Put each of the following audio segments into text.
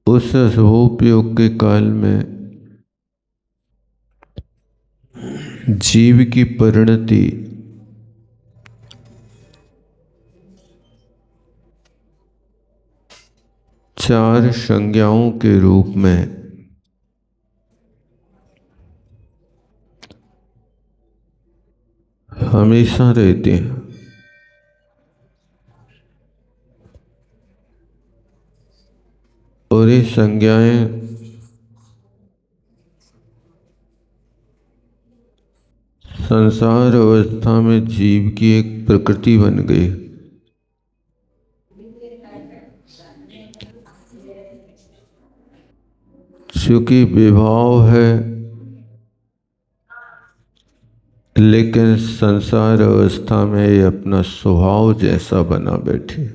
उस शुभोपयोग के काल में जीव की परिणति चार संज्ञाओं के रूप में हमेशा रहती हैं। और ये संज्ञाएं संसार अवस्था में जीव की एक प्रकृति बन गई। चूंकि विभाव है, लेकिन संसार अवस्था में ये अपना स्वभाव जैसा बना बैठी।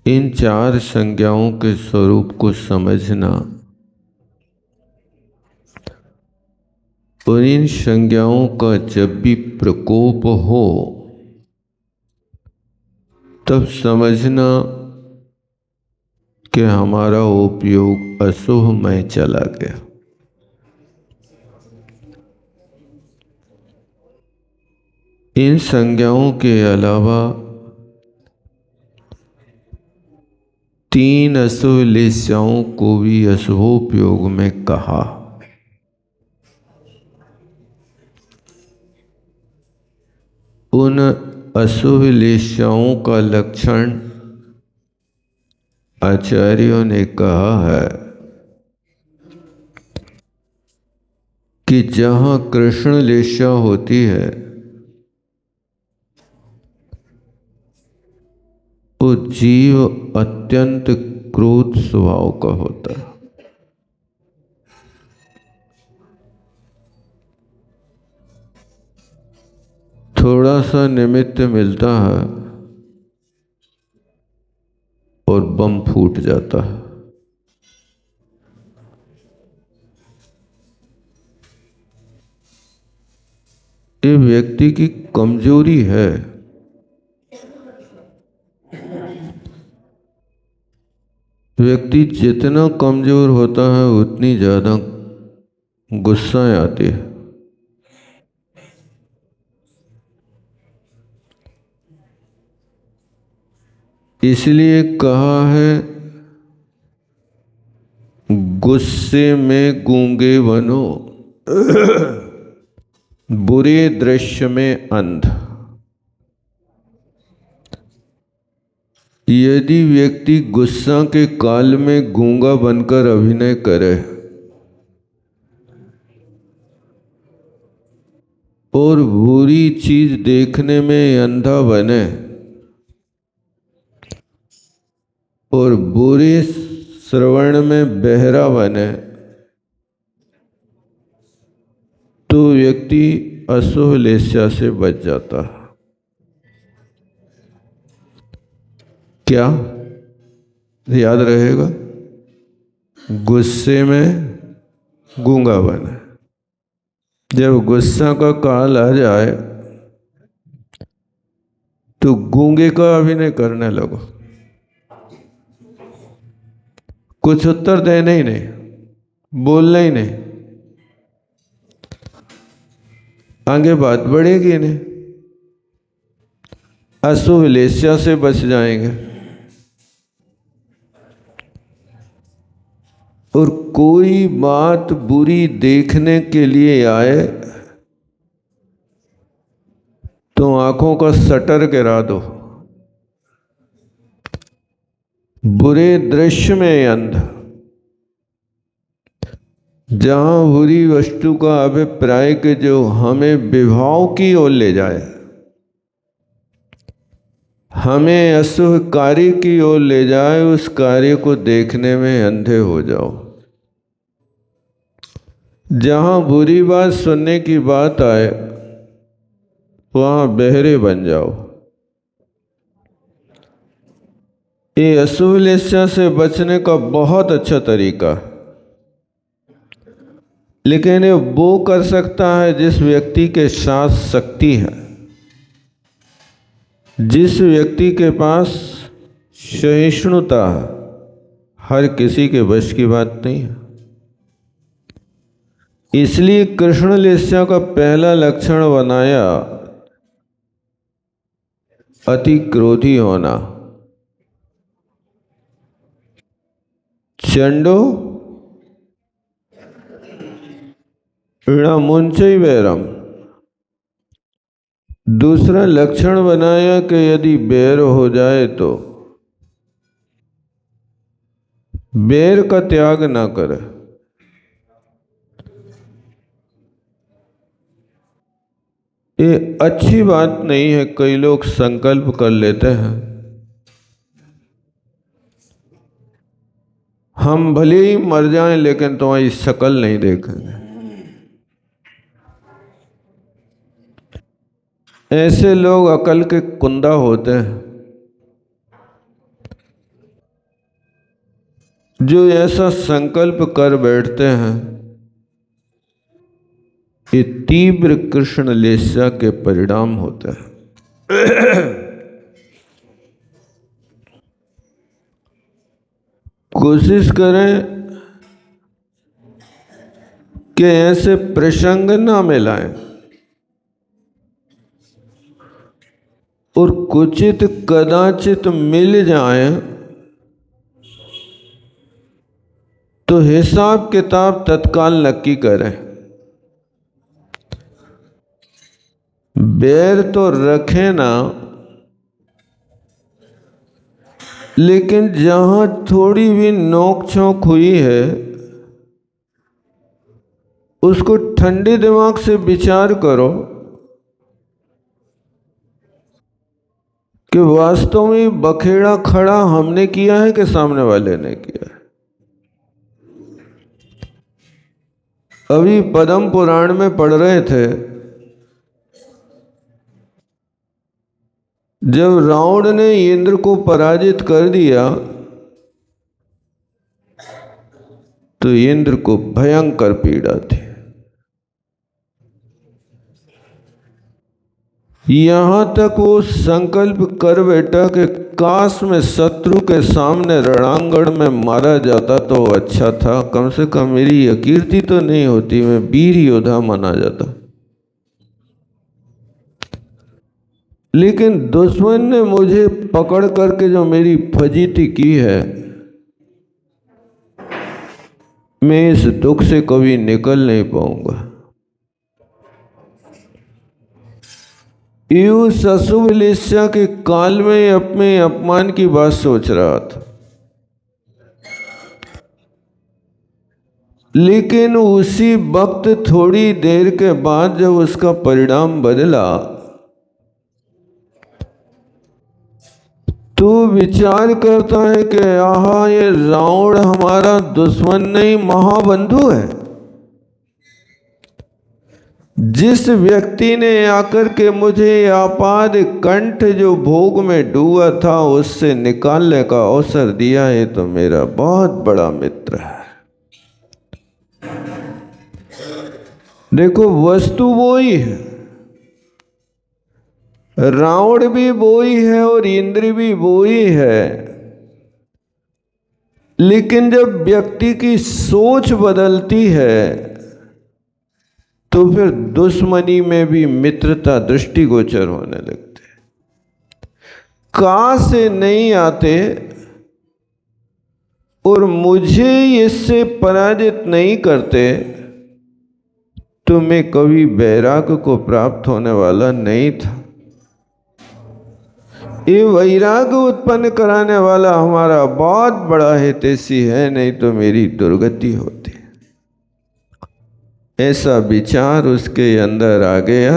इन चार संज्ञाओं के स्वरूप को समझना और इन संज्ञाओं का जब भी प्रकोप हो तब समझना कि हमारा उपयोग अशुभ में चला गया। इन संज्ञाओं के अलावा तीन अशुभ लेस्याओं को भी अशुभोपयोग में कहा। उन अशुभ लेस्याओं का लक्षण आचार्यों ने कहा है कि जहाँ कृष्ण लेस्या होती है वो जीव अत्यंत क्रोध स्वभाव का होता है। थोड़ा सा निमित्त मिलता है और बम फूट जाता है। ये व्यक्ति की कमजोरी है। व्यक्ति जितना कमजोर होता है उतनी ज्यादा गुस्सा आती है। इसलिए कहा है गुस्से में गूंगे बनो, बुरे दृश्य में अंध। यदि व्यक्ति गुस्सा के काल में गूंगा बनकर अभिनय करे और बुरी चीज देखने में अंधा बने और बुरे श्रवण में बहरा बने तो व्यक्ति अशुभ लेस्या से बच जाता है। क्या याद रहेगा? गुस्से में गूंगा बने। जब गुस्सा का काल आ जाए तो गूंगे का अभिनय करने लगो। कुछ उत्तर देने ही नहीं, बोलना ही नहीं, आगे बात बढ़ेगी नहीं, अशुभ लेस्या से बच जाएंगे। और कोई बात बुरी देखने के लिए आए तो आंखों का शटर गिरा दो। बुरे दृश्य में अंध। जहां बुरी वस्तु का अभिप्राय के जो हमें विभाव की ओर ले जाए, हमें अशुभ कार्य की ओर ले जाए, उस कार्य को देखने में अंधे हो जाओ। जहां बुरी बात सुनने की बात आए वहां बहरे बन जाओ। ये अशुभ लेस्या से बचने का बहुत अच्छा तरीका, लेकिन ये वो कर सकता है जिस व्यक्ति के साथ शक्ति है, जिस व्यक्ति के पास सहिष्णुता हर किसी के वश की बात नहीं है। इसलिए कृष्ण लेस्या का पहला लक्षण बनाया अति क्रोधी होना। चंडो ऋणमुंचई वैरम। दूसरा लक्षण बनाया कि यदि बैर हो जाए तो बैर का त्याग ना करे। ये अच्छी बात नहीं है। कई लोग संकल्प कर लेते हैं, हम भले ही मर जाएं लेकिन तुम्हारी शक्ल नहीं देखेंगे। ऐसे लोग अकल के कुंदा होते हैं। जो ऐसा संकल्प कर बैठते हैं, ये तीव्र कृष्ण लेस्या के परिणाम होते हैं। कोशिश करें कि ऐसे प्रसंग ना मिलाएं और कुचित कदाचित मिल जाएं तो हिसाब किताब तत्काल नक्की करें। बैर तो रखें ना, लेकिन जहां थोड़ी भी नोक झोंक हुई है उसको ठंडे दिमाग से विचार करो कि वास्तव में बखेड़ा खड़ा हमने किया है कि सामने वाले ने किया है। अभी पद्म पुराण में पढ़ रहे थे, जब रावण ने इंद्र को पराजित कर दिया तो इंद्र को भयंकर पीड़ा थी। यहां तक वो संकल्प कर बैठा कि काश में शत्रु के सामने रणांगण में मारा जाता तो अच्छा था, कम से कम मेरी अकीर्ति तो नहीं होती, मैं वीर योद्धा माना जाता। लेकिन दुश्मन ने मुझे पकड़ करके जो मेरी फजीती की है, मैं इस दुख से कभी निकल नहीं पाऊंगा। यू अशुभ लेस्या के काल में अपने अपमान की बात सोच रहा था, लेकिन उसी वक्त थोड़ी देर के बाद जब उसका परिणाम बदला तो विचार करता है कि आहा, ये रावण हमारा दुश्मन नहीं महाबंधु है। जिस व्यक्ति ने आकर के मुझे आपाद कंठ जो भोग में डूबा था उससे निकालने का अवसर दिया है, तो मेरा बहुत बड़ा मित्र है। देखो, वस्तु वो ही है, रावण भी वो ही है और इंद्र भी वो ही है, लेकिन जब व्यक्ति की सोच बदलती है तो फिर दुश्मनी में भी मित्रता दृष्टिगोचर होने लगते। कहां से नहीं आते और मुझे इससे पराजित नहीं करते तो मैं कभी वैराग्य को प्राप्त होने वाला नहीं था। ये वैराग्य उत्पन्न कराने वाला हमारा बहुत बड़ा हितैषी है, नहीं तो मेरी दुर्गति होती। ऐसा विचार उसके अंदर आ गया।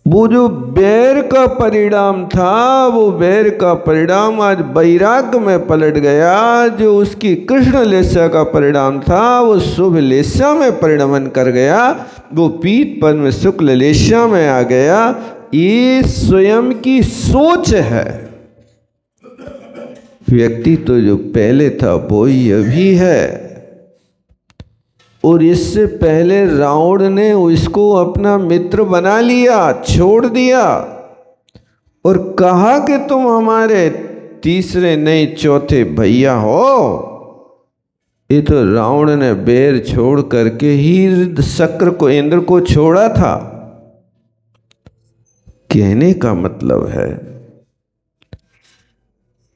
वो जो बैर का परिणाम था, वो बैर का परिणाम आज वैराग्य में पलट गया। जो उसकी कृष्ण लेस्या का परिणाम था वो शुभ लेस्या में परिणमन कर गया, वो पीत पद में शुक्ल लेस्या में आ गया। ये स्वयं की सोच है। व्यक्ति तो जो पहले था वो ही अभी है, और इससे पहले रावण ने उसको अपना मित्र बना लिया, छोड़ दिया। और कहा कि तुम हमारे तीसरे नहीं चौथे भैया हो। ये तो रावण ने बेर छोड़ करके ही शक्र को, इंद्र को छोड़ा था। कहने का मतलब है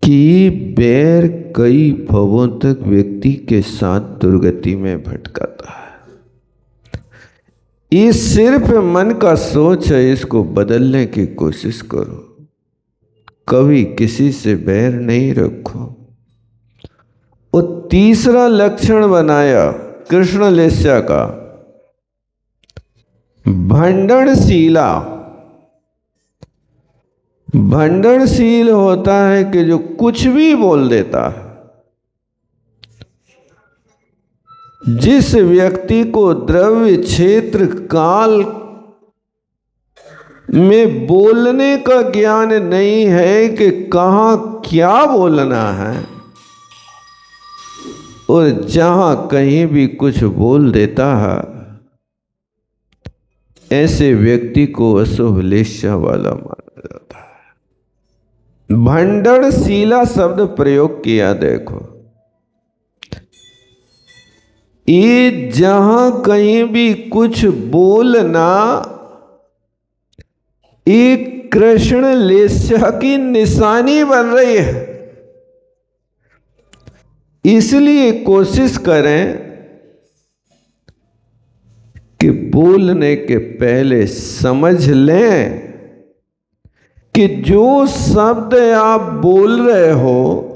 कि बैर कई भवों तक व्यक्ति के साथ दुर्गति में भटकाता है। ये सिर्फ मन का सोच है, इसको बदलने की कोशिश करो। कभी किसी से बैर नहीं रखो। और तीसरा लक्षण बनाया कृष्ण लेस्या का, भंडनशीला। भंडनशील होता है कि जो कुछ भी बोल देता है। जिस व्यक्ति को द्रव्य क्षेत्र काल में बोलने का ज्ञान नहीं है कि कहाँ क्या बोलना है, और जहां कहीं भी कुछ बोल देता है, ऐसे व्यक्ति को अशुभ लेस्या वाला माना जाता है। भंडनशीला शब्द प्रयोग किया देखो। ये जहां कहीं भी कुछ बोलना एक कृष्ण लेस्या की निशानी बन रही है। इसलिए कोशिश करें कि बोलने के पहले समझ लें कि जो शब्द आप बोल रहे हो,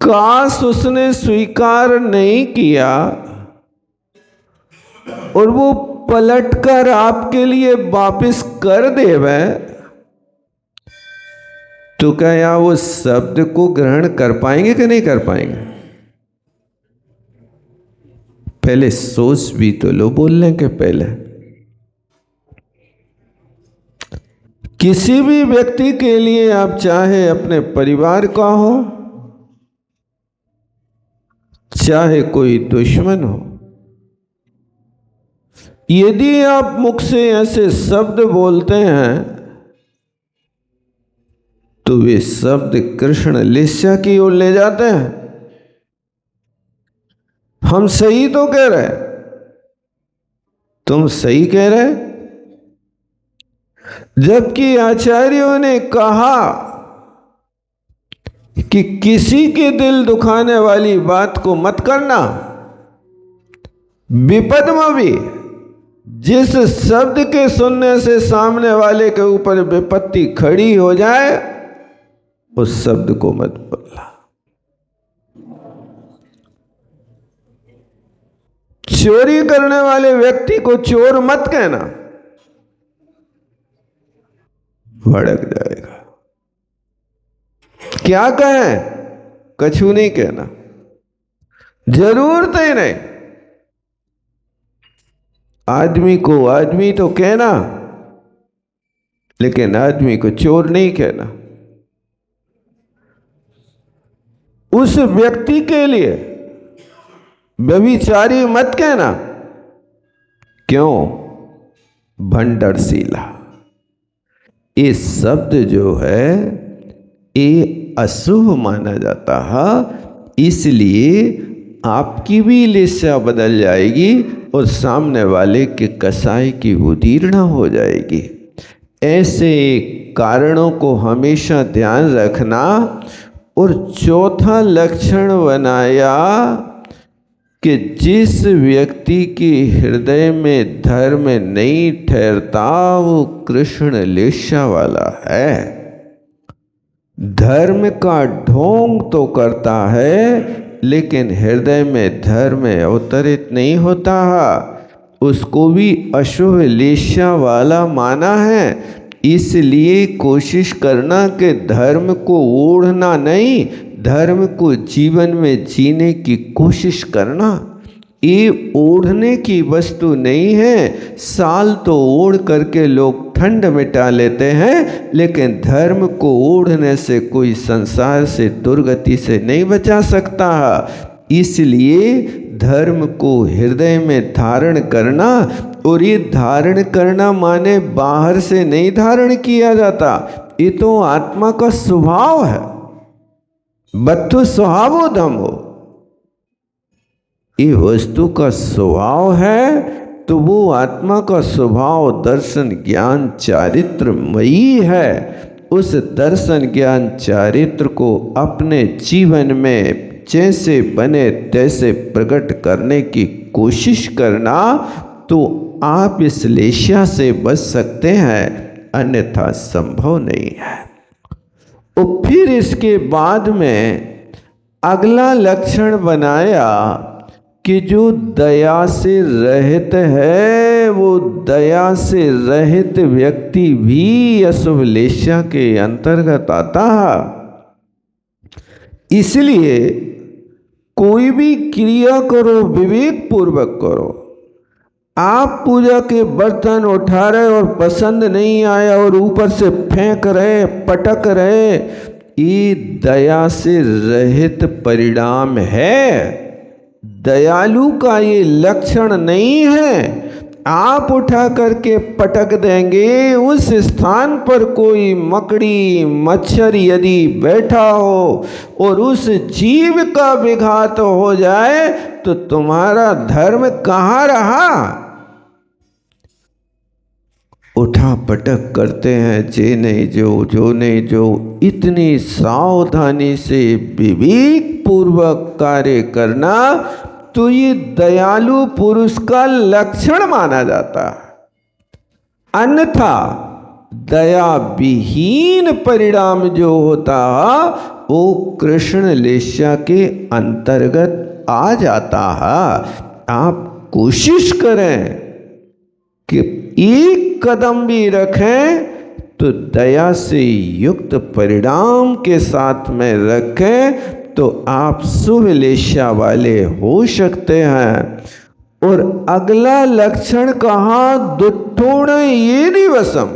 काश उसने स्वीकार नहीं किया और वो पलटकर आपके लिए वापस कर देवे, तो क्या वो शब्द को ग्रहण कर पाएंगे कि नहीं कर पाएंगे? पहले सोच भी तो लो बोलने के पहले। किसी भी व्यक्ति के लिए, आप चाहे अपने परिवार का हो, चाहे कोई दुश्मन हो, यदि आप मुख से ऐसे शब्द बोलते हैं तो वे शब्द कृष्ण लेस्या की ओर ले जाते हैं। हम सही तो कह रहे, तुम सही कह रहे, जबकि आचार्यों ने कहा कि किसी के दिल दुखाने वाली बात को मत करना। विपद में भी जिस शब्द के सुनने से सामने वाले के ऊपर विपत्ति खड़ी हो जाए, उस शब्द को मत बोलना। चोरी करने वाले व्यक्ति को चोर मत कहना, भड़क जाएगा। क्या कहें? कछु नहीं कहना, जरूरत ही नहीं। आदमी को आदमी तो कहना, लेकिन आदमी को चोर नहीं कहना। उस व्यक्ति के लिए व्यभिचारी मत कहना। क्यों? भंडनशीला। ये शब्द जो है ये अशुभ माना जाता है, इसलिए आपकी भी लेस्या बदल जाएगी और सामने वाले के कसाई की उदीर्णा हो जाएगी। ऐसे कारणों को हमेशा ध्यान रखना। और चौथा लक्षण बनाया कि जिस व्यक्ति के हृदय में धर्म नहीं ठहरता वो कृष्ण लेस्या वाला है। धर्म का ढोंग तो करता है, लेकिन हृदय में धर्म अवतरित नहीं होता है। उसको भी अशुभ लेस्या वाला माना है। इसलिए कोशिश करना कि धर्म को ओढ़ना नहीं, धर्म को जीवन में जीने की कोशिश करना। ये ओढ़ने की वस्तु नहीं है। साल तो ओढ़ करके लोग ठंड मिटा लेते हैं, लेकिन धर्म को ओढ़ने से कोई संसार से दुर्गति से नहीं बचा सकता। इसलिए धर्म को हृदय में धारण करना, और ये धारण करना माने बाहर से नहीं धारण किया जाता, ये तो आत्मा का स्वभाव है। बत्थु स्वभावो धम्मो, ये वस्तु का स्वभाव है, तो वो आत्मा का स्वभाव दर्शन ज्ञान चारित्रमयी है। उस दर्शन ज्ञान चारित्र को अपने जीवन में जैसे बने तैसे प्रकट करने की कोशिश करना, तो आप इस लेशा से बच सकते हैं, अन्यथा संभव नहीं है। और फिर इसके बाद में अगला लक्षण बनाया कि जो दया से रहित है, वो दया से रहित व्यक्ति भी अशुभ लेशा के अंतर्गत आता है। इसलिए कोई भी क्रिया करो विवेक पूर्वक करो। आप पूजा के बर्तन उठा रहे और पसंद नहीं आया और ऊपर से फेंक रहे, पटक रहे, ये दया से रहित परिणाम है। दयालु का ये लक्षण नहीं है। आप उठा करके पटक देंगे, उस स्थान पर कोई मकड़ी मच्छर यदि बैठा हो और उस जीव का विघात हो जाए, तो तुम्हारा धर्म कहाँ रहा? उठा पटक करते हैं, जे नहीं जो नहीं जो, इतनी सावधानी से विवेक पूर्वक कार्य करना, तो ये दयालु पुरुष का लक्षण माना जाता है। अन्यथा दया विहीन परिणाम जो होता वो कृष्ण लेशा के अंतर्गत आ जाता है। आप कोशिश करें कि एक कदम भी रखें तो दया से युक्त परिणाम के साथ में रखें, तो आप शुभ लेशा वाले हो सकते हैं। और अगला लक्षण कहा, दुष्टोण ये निवसम,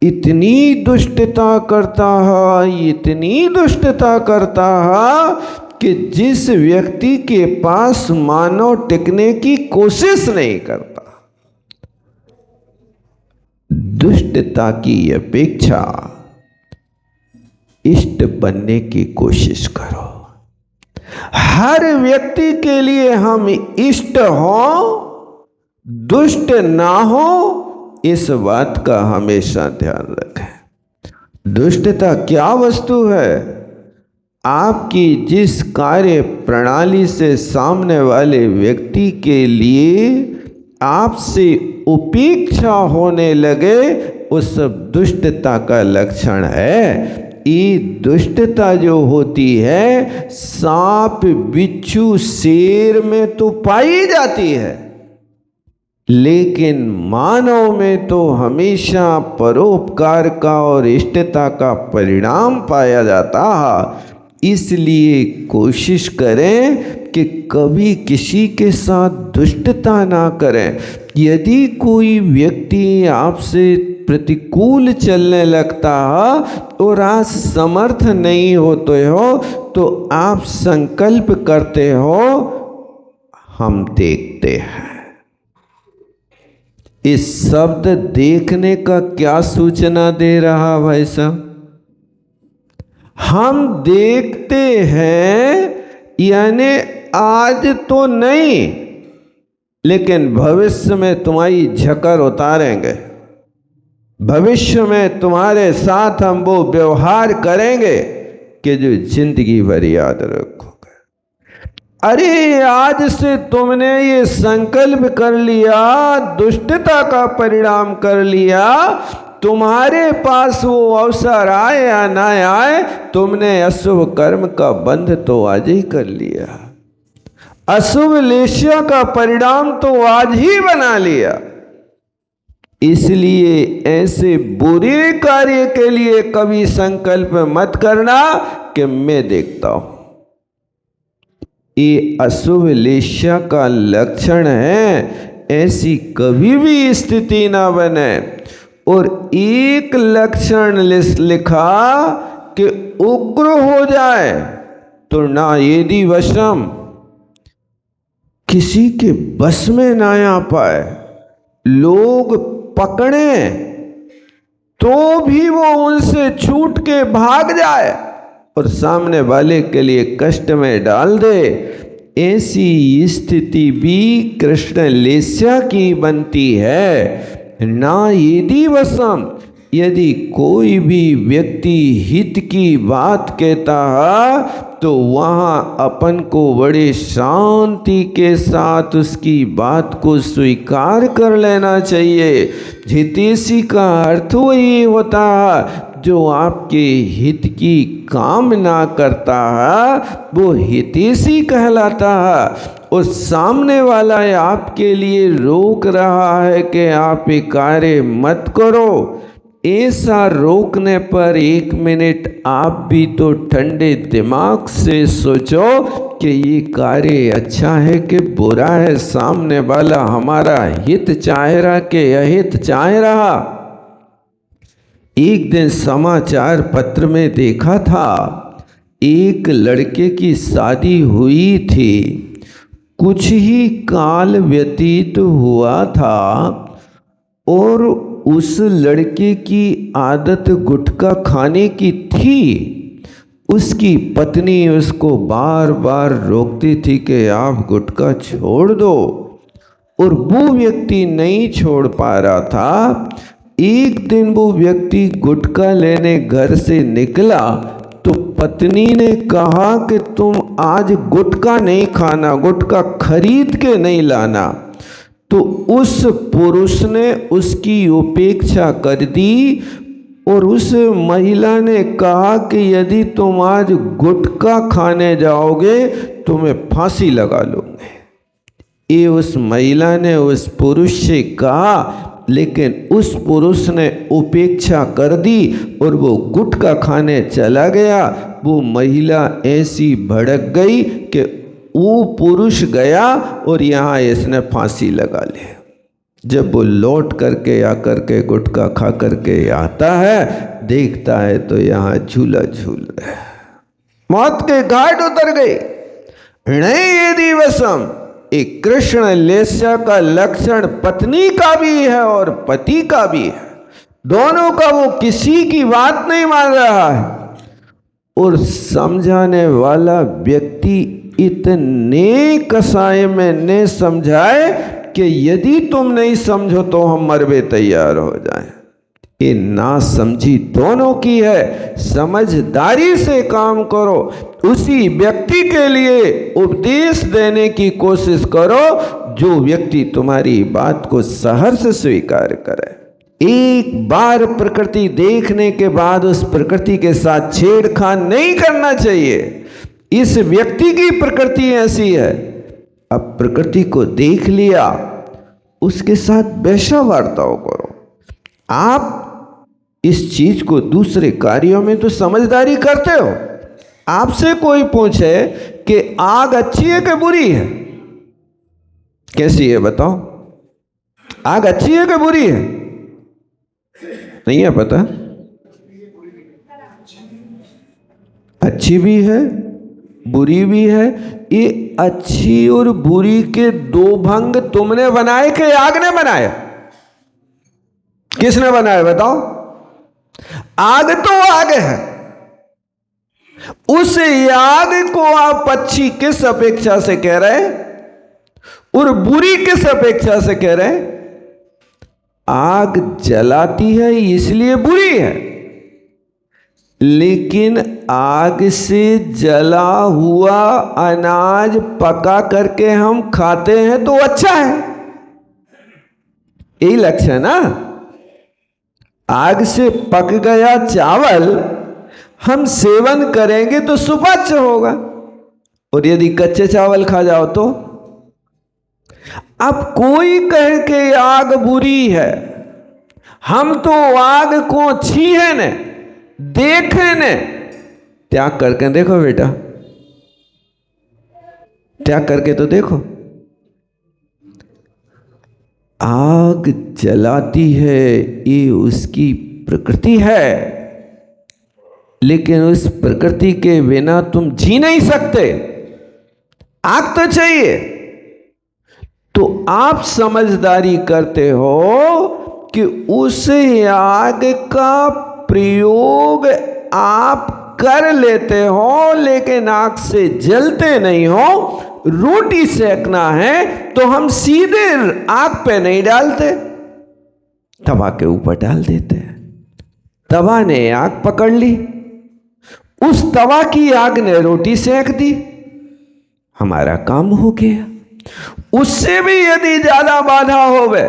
इतनी दुष्टता करता है, इतनी दुष्टता करता है कि जिस व्यक्ति के पास मानव टिकने की कोशिश नहीं करता। दुष्टता की अपेक्षा इष्ट बनने की कोशिश करो। हर व्यक्ति के लिए हम इष्ट हो, दुष्ट ना हो, इस बात का हमेशा ध्यान रखें। दुष्टता क्या वस्तु है? आपकी जिस कार्य प्रणाली से सामने वाले व्यक्ति के लिए आपसे उपेक्षा होने लगे, उस सब दुष्टता का लक्षण है। ये दुष्टता जो होती है, सांप बिच्छू शेर में तो पाई जाती है, लेकिन मानव में तो हमेशा परोपकार का और इष्टता का परिणाम पाया जाता है। इसलिए कोशिश करें कि कभी किसी के साथ दुष्टता ना करें। यदि कोई व्यक्ति आपसे प्रतिकूल चलने लगता है और आप समर्थ नहीं होते हो, तो आप संकल्प करते हो, हम देखते हैं। इस शब्द देखने का क्या सूचना दे रहा भाई साहब? हम देखते हैं, यानी आज तो नहीं, लेकिन भविष्य में तुम्हारी झकर उतारेंगे। भविष्य में तुम्हारे साथ हम वो व्यवहार करेंगे कि जो जिंदगी भर याद रखोगे। अरे आज से तुमने ये संकल्प कर लिया, दुष्टता का परिणाम कर लिया, तुम्हारे पास वो अवसर आए या ना आए, तुमने अशुभ कर्म का बंध तो आज ही कर लिया, अशुभ लेशा का परिणाम तो आज ही बना लिया। इसलिए ऐसे बुरे कार्य के लिए कभी संकल्प मत करना कि मैं देखता हूं। ये अशुभ लेशा का लक्षण है, ऐसी कभी भी स्थिति ना बने। और एक लक्षण लिखा कि उग्र हो जाए तो ना यदि वशम, किसी के बस में ना आ पाए, लोग पकड़े तो भी वो उनसे छूट के भाग जाए और सामने वाले के लिए कष्ट में डाल दे, ऐसी स्थिति भी कृष्ण लेस्या की बनती है। ना यदि वसम, यदि कोई भी व्यक्ति हित की बात कहता है तो वहाँ अपन को बड़े शांति के साथ उसकी बात को स्वीकार कर लेना चाहिए। हितैषी का अर्थ वही होता है जो आपके हित की कामना करता है, वो हितैषी कहलाता है। और सामने वाला आपके लिए रोक रहा है कि आप ये कार्य मत करो, ऐसा रोकने पर 1 मिनट आप भी तो ठंडे दिमाग से सोचो कि ये कार्य अच्छा है कि बुरा है, सामने वाला हमारा हित चाह रहा कि अहित चाह रहा। एक दिन समाचार पत्र में देखा था, एक लड़के की शादी हुई थी, कुछ ही काल व्यतीत हुआ था और उस लड़के की आदत गुटखा खाने की थी। उसकी पत्नी उसको बार बार रोकती थी कि आप गुटखा छोड़ दो, और वो व्यक्ति नहीं छोड़ पा रहा था। एक दिन वो व्यक्ति गुटखा लेने घर से निकला तो पत्नी ने कहा कि तुम आज गुटखा नहीं खाना, गुटखा खरीद के नहीं लाना। तो उस पुरुष ने उसकी उपेक्षा कर दी और उस महिला ने कहा कि यदि तुम आज गुटखा खाने जाओगे तो मैं फांसी लगा लूँगी। ये उस महिला ने उस पुरुष से कहा, लेकिन उस पुरुष ने उपेक्षा कर दी और वो गुटखा खाने चला गया। वो महिला ऐसी भड़क गई कि वो पुरुष गया और यहाँ इसने फांसी लगा ली। जब वो लौट करके आकर के गुटखा खा करके आता है, देखता है तो यहाँ झूला झूल रहा है, मौत के घाट उतर गई। नहीं यदि वसम, एक कृष्ण लेस्या का लक्षण पत्नी का भी है और पति का भी है, दोनों का वो किसी की बात नहीं मान रहा है। और समझाने वाला व्यक्ति इतने कसाय में ने समझाए कि यदि तुम नहीं समझो तो हम मरवे तैयार हो जाएं। ये ना समझी दोनों की है। समझदारी से काम करो, उसी व्यक्ति के लिए उपदेश देने की कोशिश करो जो व्यक्ति तुम्हारी बात को सहर्ष स्वीकार करे। एक बार प्रकृति देखने के बाद उस प्रकृति के साथ छेड़खानी नहीं करना चाहिए। इस व्यक्ति की प्रकृति ऐसी है, अब प्रकृति को देख लिया, उसके साथ वैश्यवार्ताओं करो। आप इस चीज को दूसरे कार्यों में तो समझदारी करते हो। आपसे कोई पूछे कि आग अच्छी है कि बुरी है, कैसी है बताओ? आग अच्छी है कि बुरी है? नहीं है पता? अच्छी भी है बुरी भी है। ये अच्छी और बुरी के दो भंग तुमने बनाए कि आग ने बनाए? किसने बनाए बताओ? आग तो आग है, उस आग को आप अच्छी किस अपेक्षा से कह रहे हैं और बुरी किस अपेक्षा से कह रहे हैं? आग जलाती है इसलिए बुरी है, लेकिन आग से जला हुआ अनाज पका करके हम खाते हैं तो अच्छा है। यही लक्ष्य है ना। आग से पक गया चावल हम सेवन करेंगे तो सुपाच्य होगा, और यदि कच्चे चावल खा जाओ तो। अब कोई कहे कि आग बुरी है, हम तो आग को छीहे ने देखे ने। त्याग करके देखो बेटा, त्याग करके तो देखो। आग जलाती है ये उसकी प्रकृति है, लेकिन उस प्रकृति के बिना तुम जी नहीं सकते। आग तो चाहिए। तो आप समझदारी करते हो कि उस आग का प्रयोग आप कर लेते हो, लेकिन आग से जलते नहीं हो। रोटी सेकना है तो हम सीधे आग पे नहीं डालते, तवा के ऊपर डाल देते हैं। तवा ने आग पकड़ ली, उस तवा की आग ने रोटी सेक दी, हमारा काम हो गया। उससे भी यदि ज्यादा बाधा होवे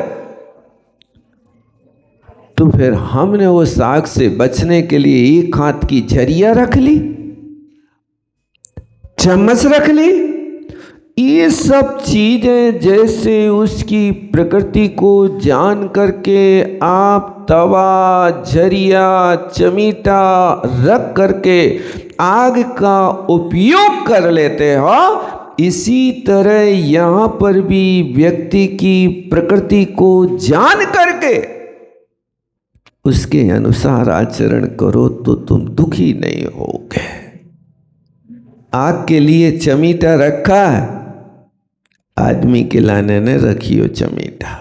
तो फिर हमने उस आग से बचने के लिए एक हाथ की झरिया रख ली, चम्मच रख ली। ये सब चीजें जैसे उसकी प्रकृति को जान करके आप तवा, झरिया, चमीटा रख करके आग का उपयोग कर लेते हो, इसी तरह यहाँ पर भी व्यक्ति की प्रकृति को जान करके उसके अनुसार आचरण करो तो तुम दुखी नहीं होगे। आग के लिए चमीटा रखा है, आदमी के लाने ने रखियो चमीटा।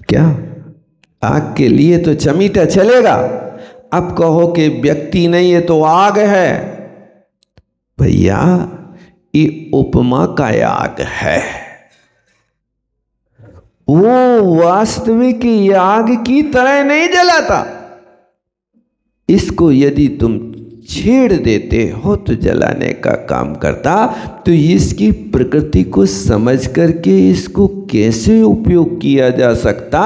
क्या आग के लिए तो चमीटा चलेगा। अब कहो कि व्यक्ति नहीं है तो आग है, भैया ये उपमा का आग है, वो वास्तविक आग की तरह नहीं जलाता। इसको यदि तुम छेड़ देते हो तो जलाने का काम करता। तो इसकी प्रकृति को समझ करके इसको कैसे उपयोग किया जा सकता,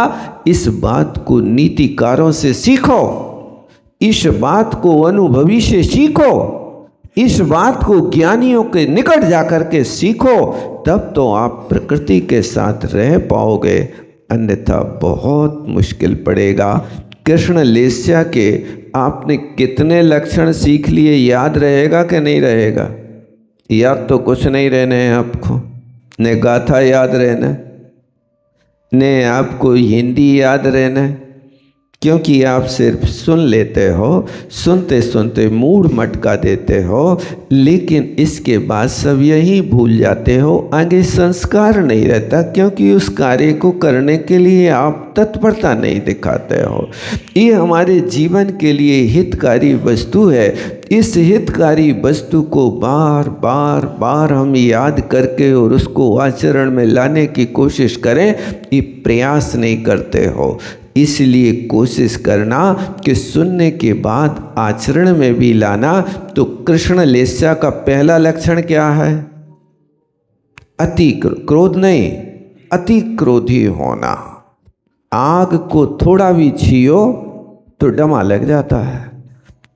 इस बात को नीतिकारों से सीखो, इस बात को अनुभवी से सीखो, इस बात को ज्ञानियों के निकट जाकर के सीखो, तब तो आप प्रकृति के साथ रह पाओगे, अन्यथा बहुत मुश्किल पड़ेगा। कृष्ण लेस्या के आपने कितने लक्षण सीख लिए, याद रहेगा कि नहीं रहेगा? याद तो कुछ नहीं रहने हैं आपको, ने गाथा याद रहना, ने आपको हिंदी याद रहना, क्योंकि आप सिर्फ सुन लेते हो, सुनते सुनते मूड मटका देते हो, लेकिन इसके बाद सब यही भूल जाते हो, आगे संस्कार नहीं रहता, क्योंकि उस कार्य को करने के लिए आप तत्परता नहीं दिखाते हो। ये हमारे जीवन के लिए हितकारी वस्तु है। इस हितकारी वस्तु को बार बार बार हम याद करके और उसको आचरण में लाने की कोशिश करें, ये प्रयास नहीं करते हो। इसलिए कोशिश करना कि सुनने के बाद आचरण में भी लाना। तो कृष्ण लेस्या का पहला लक्षण क्या है? अति क्रोध नहीं, अति क्रोधी होना। आग को थोड़ा भी छीयो तो डमा लग जाता है।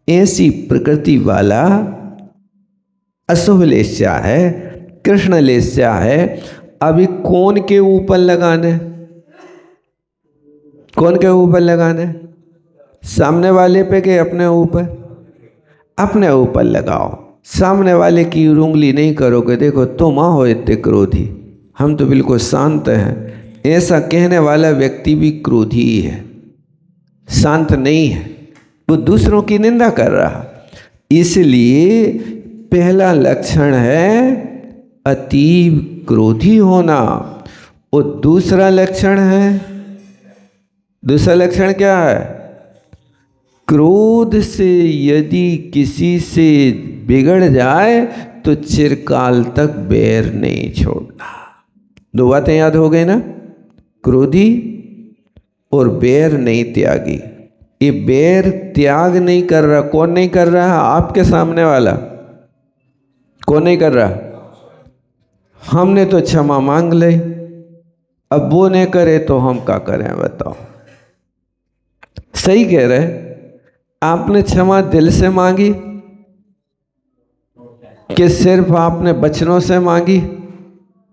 ऐसी प्रकृति वाला अशुभ लेस्या है, कृष्ण लेस्या है। अभी कौन के ऊपर लगाने, कौन के ऊपर लगाने? सामने वाले पे के अपने ऊपर? अपने ऊपर लगाओ। सामने वाले की उंगली नहीं करोगे, देखो तुम हो इतने क्रोधी, हम तो बिल्कुल शांत हैं। ऐसा कहने वाला व्यक्ति भी क्रोधी ही है, शांत नहीं है, वो दूसरों की निंदा कर रहा। इसलिए पहला लक्षण है अतीव क्रोधी होना। और दूसरा लक्षण है, दूसरा लक्षण क्या है? क्रोध से यदि किसी से बिगड़ जाए तो चिरकाल तक बैर नहीं छोड़ना। दो बातें याद हो गई ना, क्रोधी और बैर नहीं त्यागी। ये बैर त्याग नहीं कर रहा, कौन नहीं कर रहा? आपके सामने वाला कौन नहीं कर रहा? हमने तो क्षमा मांग ली, अब वो नहीं करे तो हम क्या करें बताओ? सही कह रहे, आपने क्षमा दिल से मांगी कि सिर्फ आपने वचनों से मांगी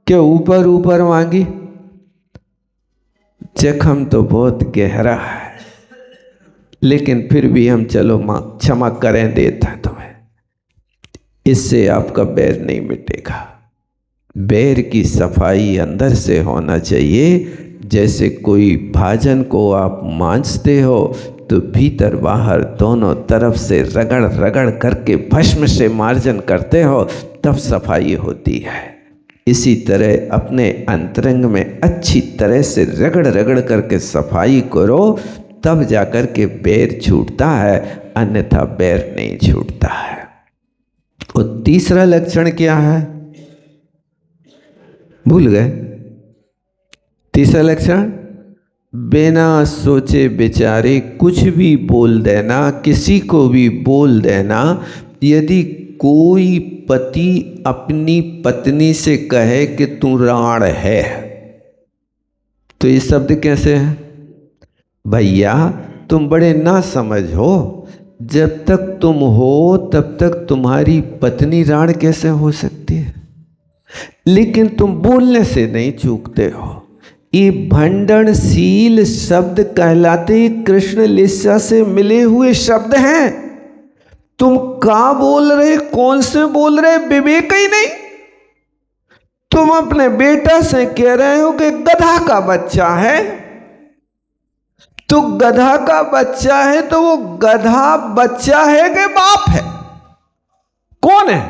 कि ऊपर ऊपर मांगी? जख्म तो बहुत गहरा है, लेकिन फिर भी हम चलो क्षमा करें देता तुम्हें, इससे आपका बैर नहीं मिटेगा। बैर की सफाई अंदर से होना चाहिए। जैसे कोई भाजन को आप मांजते हो तो भीतर बाहर दोनों तरफ से रगड़ रगड़ करके भस्म से मार्जन करते हो, तब सफाई होती है। इसी तरह अपने अंतरंग में अच्छी तरह से रगड़ रगड़ करके सफाई करो, तब जाकर के बैर छूटता है, अन्यथा बैर नहीं छूटता है। और तीसरा लक्षण क्या है, भूल गए? तीसरा लक्षण, बिना सोचे विचारे कुछ भी बोल देना, किसी को भी बोल देना। यदि कोई पति अपनी पत्नी से कहे कि तू राण है, तो ये शब्द कैसे है? भैया तुम बड़े ना समझ हो, जब तक तुम हो तब तक तुम्हारी पत्नी राण कैसे हो सकती है? लेकिन तुम बोलने से नहीं चूकते हो। ये भंडनशील शब्द कहलाते कृष्ण लिस्सा से मिले हुए शब्द हैं। तुम क्या बोल रहे, कौन से बोल रहे, विवेक ही नहीं। तुम अपने बेटा से कह रहे हो कि गधा का बच्चा है, तो गधा का बच्चा है तो वो गधा बच्चा है कि बाप है, कौन है?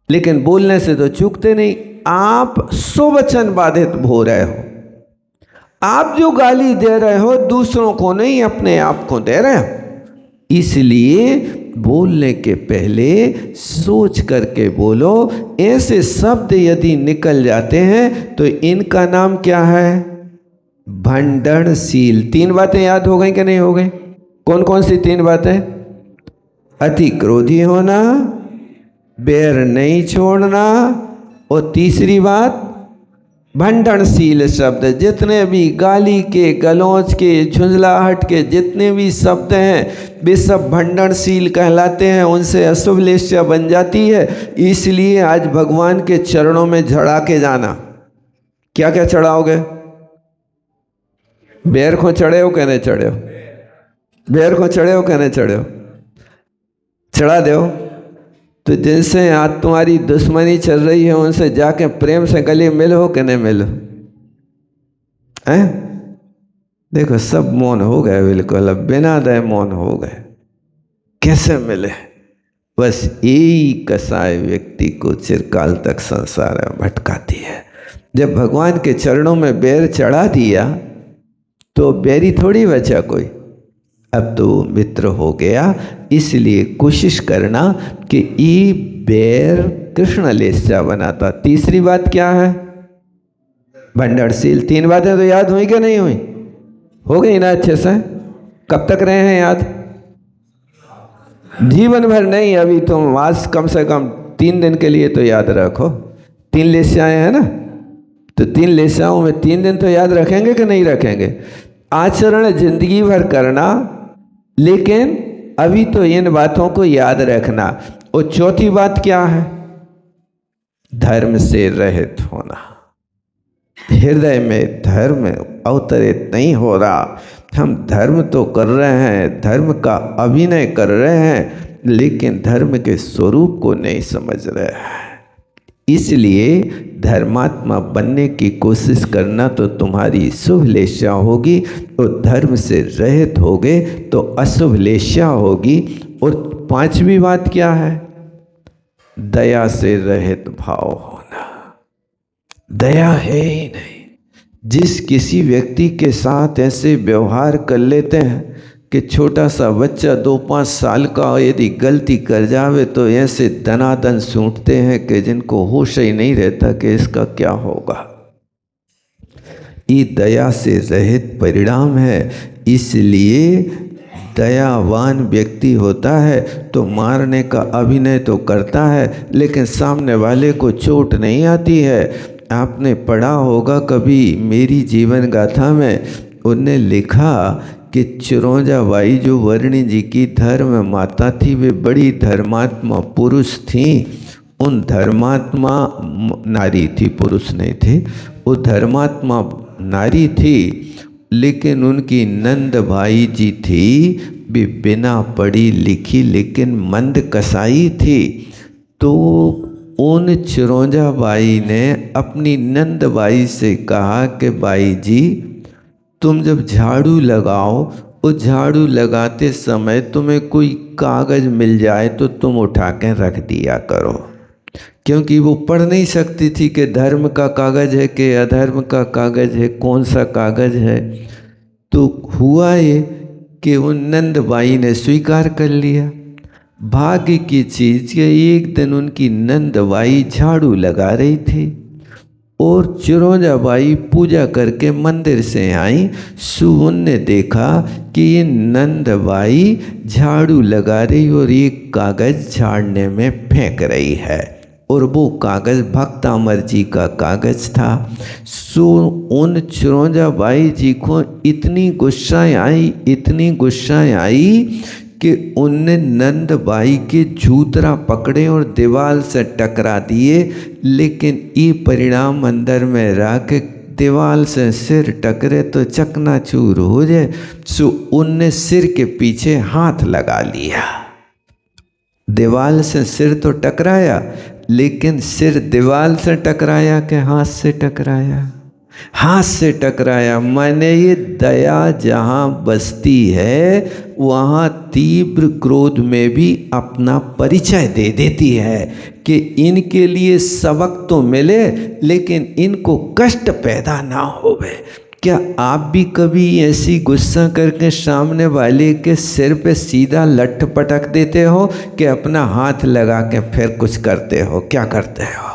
लेकिन बोलने से तो चूकते नहीं। आप स्ववचन बाधित हो रहे हो। आप जो गाली दे रहे हो दूसरों को नहीं, अपने आप को दे रहे हो। इसलिए बोलने के पहले सोच करके बोलो। ऐसे शब्द यदि निकल जाते हैं तो इनका नाम क्या है? भंडनशील। 3 बातें याद हो गई कि नहीं हो गई? कौन कौन सी 3 बातें? अति क्रोधी होना, बैर नहीं छोड़ना, और तीसरी बात भंडनशील शब्द। जितने भी गाली के, गलौज के, झुंझलाहट के जितने भी शब्द हैं वे सब भंडनशील कहलाते हैं। उनसे अशुभ लेस्या बन जाती है। इसलिए आज भगवान के चरणों में चढ़ा के जाना। क्या क्या चढ़ाओगे? बैर को चढ़े हो कहने चढ़े हो? बैर को चढ़े हो कहने चढ़े हो? चढ़ा दो। तो जिनसे आज तुम्हारी दुश्मनी चल रही है उनसे जाके प्रेम से गले मिलो कि नहीं मिलो? हैं? देखो सब मौन हो गए, बिल्कुल अब बिना दे मौन हो गए। कैसे मिले? बस यही कसाय व्यक्ति को चिरकाल तक संसार में भटकाती है। जब भगवान के चरणों में बैर चढ़ा दिया तो बैरी थोड़ी बचा कोई, अब तो मित्र हो गया। इसलिए कोशिश करना कि ये बैर कृष्ण लेस्या बनाता। तीसरी बात क्या है? भंडनशील। 3 बातें तो याद हुई कि नहीं हुई? हो गई ना अच्छे से? कब तक रहे हैं याद? जीवन भर नहीं, अभी तुम आज कम से कम 3 दिन के लिए तो याद रखो। 3 लेस्याएं हैं ना, तो 3 लेस्याओं में 3 दिन तो याद रखेंगे कि नहीं रखेंगे? आचरण जिंदगी भर करना, लेकिन अभी तो इन बातों को याद रखना। और चौथी बात क्या है? धर्म से रहित होना। हृदय में धर्म अवतरित नहीं हो रहा। हम धर्म तो कर रहे हैं, धर्म का अभिनय कर रहे हैं, लेकिन धर्म के स्वरूप को नहीं समझ रहे हैं। इसलिए धर्मात्मा बनने की कोशिश करना तो तुम्हारी शुभ लेस्या होगी, और धर्म से रहित होगे तो अशुभ लेस्या होगी। और 5वीं बात क्या है? दया से रहित भाव होना। दया है ही नहीं। जिस किसी व्यक्ति के साथ ऐसे व्यवहार कर लेते हैं कि छोटा सा बच्चा 2-5 साल का यदि गलती कर जावे तो ऐसे दनादन सूंघते हैं कि जिनको होश ही नहीं रहता कि इसका क्या होगा। ये दया से रहित परिणाम है। इसलिए दयावान व्यक्ति होता है तो मारने का अभिनय तो करता है, लेकिन सामने वाले को चोट नहीं आती है। आपने पढ़ा होगा कभी मेरी जीवन गाथा में, उनने लिखा कि चिरौंजा बाई जो वर्णी जी की धर्म माता थी, वे बड़ी धर्मात्मा पुरुष थी। उन धर्मात्मा नारी थी, पुरुष नहीं थे। वो धर्मात्मा नारी थी, लेकिन उनकी नंद भाई जी थी, वे बिना पढ़ी लिखी लेकिन मंद कसाई थी। तो उन चिरौंजा बाई ने अपनी नंद बाई से कहा कि बाई जी तुम जब झाड़ू लगाओ, उस झाड़ू लगाते समय तुम्हें कोई कागज़ मिल जाए तो तुम उठा के रख दिया करो। क्योंकि वो पढ़ नहीं सकती थी कि धर्म का कागज है कि अधर्म का कागज है, कौन सा कागज है। तो हुआ ये कि उन नंदबाई ने स्वीकार कर लिया। भाग्य की चीज़ कि एक दिन उनकी नंदबाई झाड़ू लगा रही थी और चिरौंजाबाई पूजा करके मंदिर से आई। सुवन ने देखा कि ये नंदबाई झाड़ू लगा रही और एक कागज झाड़ने में फेंक रही है और वो कागज भक्तामर जी का कागज था। सो उन चिरौंजाबाई जी को इतनी गुस्सा आई कि उनने नंदबाई के जूतरा पकड़े और दीवार से टकरा दिए। लेकिन ये परिणाम अंदर में रह के दीवार से सिर टकरे तो चकनाचूर हो जाए। सो उनने सिर के पीछे हाथ लगा लिया। दीवार से सिर तो टकराया, लेकिन सिर दीवार से टकराया कि हाथ से टकराया? हाथ से टकराया। मैंने ये दया जहाँ बसती है वहाँ तीव्र क्रोध में भी अपना परिचय दे देती है कि इनके लिए सबक तो मिले लेकिन इनको कष्ट पैदा ना होवे। क्या आप भी कभी ऐसी गुस्सा करके सामने वाले के सिर पे सीधा लठ पटक देते हो कि अपना हाथ लगा के फिर कुछ करते हो? क्या करते हो?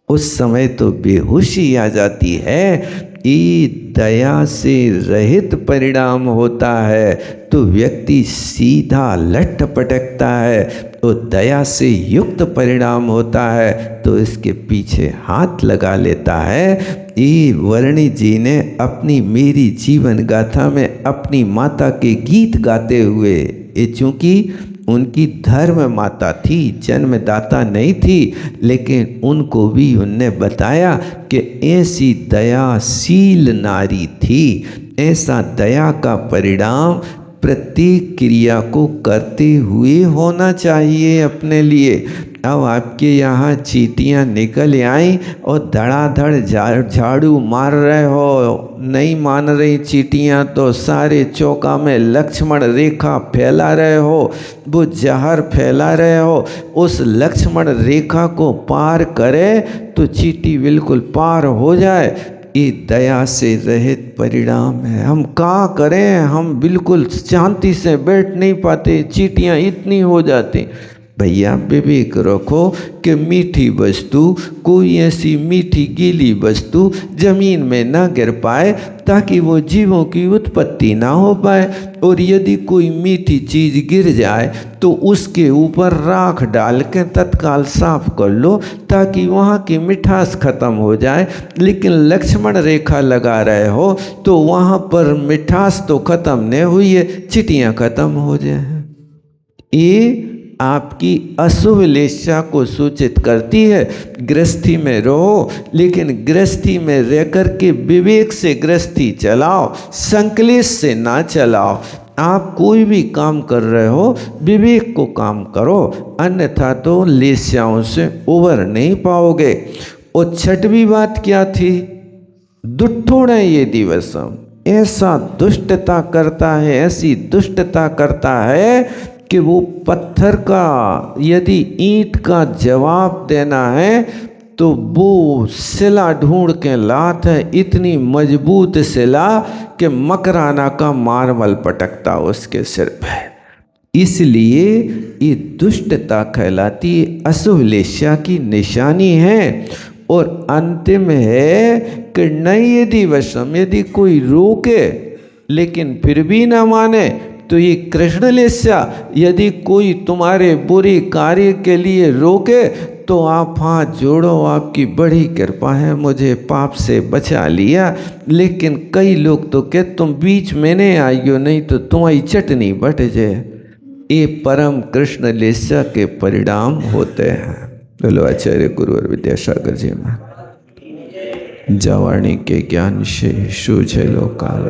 उस समय तो बेहोशी आ जाती है। ये दया से रहित परिणाम होता है तो व्यक्ति सीधा लठ पटकता है, तो दया से युक्त परिणाम होता है तो इसके पीछे हाथ लगा लेता है। ये वर्णी जी ने अपनी मेरी जीवन गाथा में अपनी माता के गीत गाते हुए, ये चूँकि उनकी धर्म माता थी, जन्मदाता नहीं थी, लेकिन उनको भी उनने बताया कि ऐसी दयाशील नारी थी। ऐसा दया का परिणाम प्रत्येक क्रिया को करते हुए होना चाहिए अपने लिए। अब आपके यहाँ चींटियाँ निकल आई और धड़ाधड़ झाड़ू मार रहे हो, नहीं मान रही चींटियाँ तो सारे चौका में लक्ष्मण रेखा फैला रहे हो, वो जहर फैला रहे हो। उस लक्ष्मण रेखा को पार करे तो चींटी बिल्कुल पार हो जाए। ये दया से रहित परिणाम है। हम क्या करें, हम बिल्कुल शांति से बैठ नहीं पाते, चींटियाँ इतनी हो जाती। भैया विवेक रखो कि मीठी वस्तु, कोई ऐसी मीठी गीली वस्तु जमीन में ना गिर पाए ताकि वो जीवों की उत्पत्ति ना हो पाए। और यदि कोई मीठी चीज़ गिर जाए तो उसके ऊपर राख डाल के तत्काल साफ कर लो ताकि वहाँ की मिठास खत्म हो जाए। लेकिन लक्ष्मण रेखा लगा रहे हो तो वहाँ पर मिठास तो खत्म नहीं हुई है, चिटियाँ खत्म हो जाए। ये आपकी अशुभ लेशा को सूचित करती है। गृहस्थी में रहो, लेकिन गृहस्थी में रह कर के विवेक से गृहस्थी चलाओ, संकलेश से ना चलाओ। आप कोई भी काम कर रहे हो विवेक को काम करो, अन्यथा तो लेशाओं से उबर नहीं पाओगे। और छठवीं बात क्या थी? दुष्टोण ये दिवसम, ऐसा दुष्टता करता है, ऐसी दुष्टता करता है कि वो पत्थर का, यदि ईंट का जवाब देना है तो वो शिला ढूंढ के लात है, इतनी मजबूत शिला कि मकराना का मार्बल पटकता उसके सिर पे। इसलिए ये दुष्टता कहलाती अशुभ लेशा की निशानी है। और अंतिम है कि नहीं यदि वशम, यदि कोई रोके लेकिन फिर भी ना माने तो ये कृष्ण लेशा। यदि कोई तुम्हारे बुरे कार्य के लिए रोके तो आप हाथ जोड़ो, आपकी बड़ी कृपा है, मुझे पाप से बचा लिया। लेकिन कई लोग तो कहते तुम बीच में नहीं आइयो, नहीं तो तुम्हारी चटनी बट जाए। ये परम कृष्ण लेशा के परिणाम होते हैं। बोलो आचार्य गुरुवर विद्यासागर जी में। जवानी के ज्ञान से सूझे लो काल।